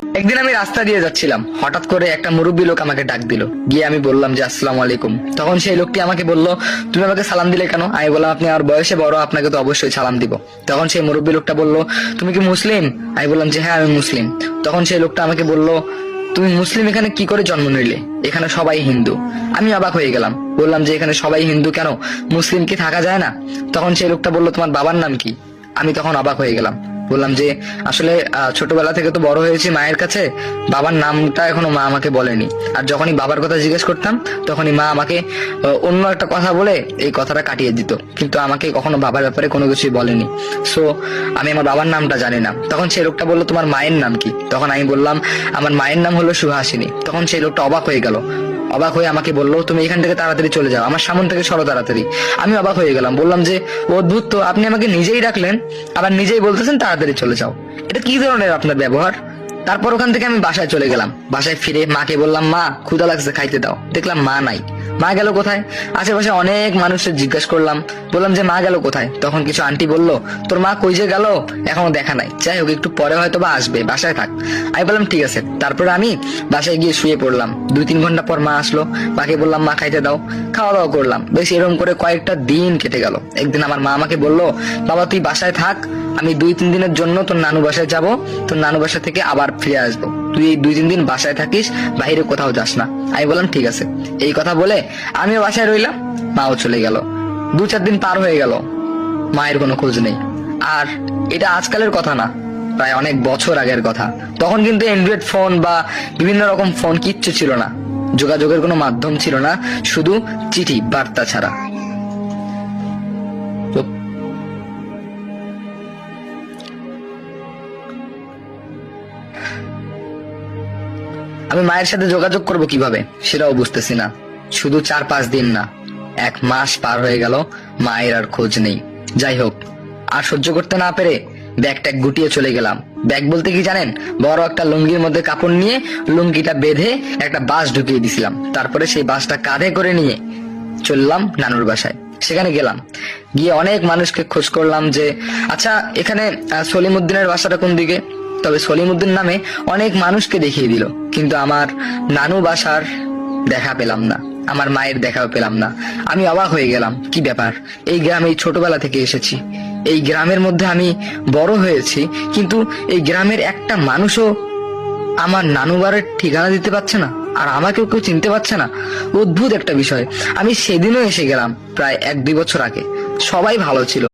একদিন আমি রাস্তা দিয়ে যাচ্ছিলাম, হঠাৎ করে একটা মুরব্বী লোক আমাকে ডাক দিল। গিয়ে আমি বললাম যে আসসালামু আলাইকুম। তখন সেই লোকটি আমাকে বলল, তুমি আমাকে সালাম দিলে কেন? আমি বললাম, আপনি আমার বয়সে বড়, আপনাকে তো অবশ্যই সালাম দিব। তখন সেই মুরব্বী লোকটা বলল, তুমি কি মুসলিম? আমি বললাম যে হ্যাঁ আমি মুসলিম। তখন সেই লোকটা আমাকে বলল, তুমি মুসলিম এখানে কি করে জন্ম নিলে? এখানে সবাই হিন্দু। আমি অবাক হয়ে গেলাম, বললাম যে এখানে সবাই হিন্দু কেন, মুসলিম কি থাকা যায় না? তখন সেই লোকটা বলল, তোমার বাবার নাম কি? আমি তখন অবাক হয়ে গেলাম, বললাম যে আসলে ছোটবেলা থেকে তো বড় হয়েছি মায়ের কাছে, বাবার নামটা এখনো মা আমাকে বলেনি। আর যখনই বাবার কথা জিজ্ঞেস করতাম তখনই মা আমাকে অন্য একটা কথা বলে এই কথাটা কাটিয়ে দিত, কিন্তু আমাকে কখনো বাবার ব্যাপারে কোনো কিছুই বলেনি। সো আমি আমার বাবার নামটা জানি না। তখন সেই লোকটা বললো, তোমার মায়ের নাম কি? তখন আমি বললাম, আমার মায়ের নাম হলো সুহাসিনী। তখন সেই লোকটা অবাক হয়ে গেল, অবাক হয়ে আমাকে বললো, তুমি এখান থেকে তাড়াতাড়ি চলে যাও, আমার সামনে থেকে সরো তাড়াতাড়ি। আমি অবাক হয়ে গেলাম, বললাম যে অদ্ভুত তো, আপনি আমাকে নিজেই ডাকলেন আবার নিজেই বলতেছেন তাড়াতাড়ি চলে যাও, এটা কি ধরনের আপনার ব্যবহার? তারপর ওখান থেকে আমি বাসায় চলে গেলাম। বাসায় ফিরে মাকে বললাম, মা ক্ষুধা লাগছে, খাইতে দাও। দেখলাম মা নাই। মা গেল কোথায়? আশেপাশে অনেক মানুষের জিজ্ঞাসা করলাম, বললাম যে মা গেল কোথায়? তখন কিছু আন্টি বলল, তোর মা কই যে গেল, এখনো দেখা নাই, যাই হোক একটু পরে হয়তো বা আসবে, বাসায় থাক। আমি বললাম ঠিক আছে। তারপরে আমি বাসায় গিয়ে শুয়ে পড়লাম। 2-3 ঘন্টা পর মা আসলো। মাকে বললাম, মা খাইতে দাও। খাওয়া দাওয়া করলাম। বেশ এরকম করে কয়েকটা দিন কেটে গেল। একদিন আমার মা আমাকে বললো, বাবা তুই বাসায় থাক, আমি 2-3 দিনের জন্য তোর নানু বাসায় যাব, তোর নানু বাসা থেকে আবার ফিরে আসবো, তুই এই 2-3 দিন বাসায় থাকিস, বাইরে কোথাও যাস না। আমি বললাম ঠিক আছে। এই কথা বলে আমিও বাসায় রইলাম, মাও চলে গেল। 2-4 দিন পার হয়ে গেল, মায়ের কোনো খোঁজ নেই। আর এটা আজকালের কথা না, প্রায় অনেক বছর আগের কথা। তখন কিন্তু অ্যান্ড্রয়েড ফোন বা বিভিন্ন রকম ফোন কিচ্ছু ছিল না, যোগাযোগের কোনো মাধ্যম ছিল না, শুধু চিঠি বার্তা ছাড়া। তো আমি মায়ের সাথে যোগাযোগ করব কিভাবে সেটাও বুঝতেছি না। শুধু 4-5 দিন না, 1 মাস পার হয়ে গেল, মায়ের আর খোঁজ নেই। যাই হোক, আর সহ্য করতে না পেরে ব্যাগ ট্যাগ গুটিয়ে চলে গেলাম। ব্যাগ বলতে কি জানেন, বড় একটা লুঙ্গির মধ্যে কাপড় নিয়ে লুঙ্গিটা বেঁধে একটা বাস ঢুকিয়ে দিছিলাম। তারপরে সেই বাসটা কাঁধে করে নিয়ে চললাম নানুর বাসায়। সেখানে গেলাম, গিয়ে অনেক মানুষকে খোঁজ করলাম যে আচ্ছা এখানে সলিমউদ্দিনের বাসাটা কোন দিকে। তবে সলিমউদ্দিন নামে অনেক মানুষকে দেখিয়ে দিল, কিন্তু আমার নানু বাসার দেখা পেলাম না, আমার মায়ের দেখাও পেলাম না। আমি অবাক হয়ে গেলাম, কি ব্যাপার, এই গ্রামে ছোটবেলা থেকে এসেছি, এই গ্রামের মধ্যে আমি বড় হয়েছি, কিন্তু এই গ্রামের একটা মানুষও আমার নানু বাড়ির ঠিকানা দিতে পারছে না, আর আমাকেও কেউ চিনতে পারছে না। অদ্ভুত একটা বিষয়। আমি সেদিনও এসে গেলাম প্রায় 1-2 বছর আগে, সবাই ভালো ছিল।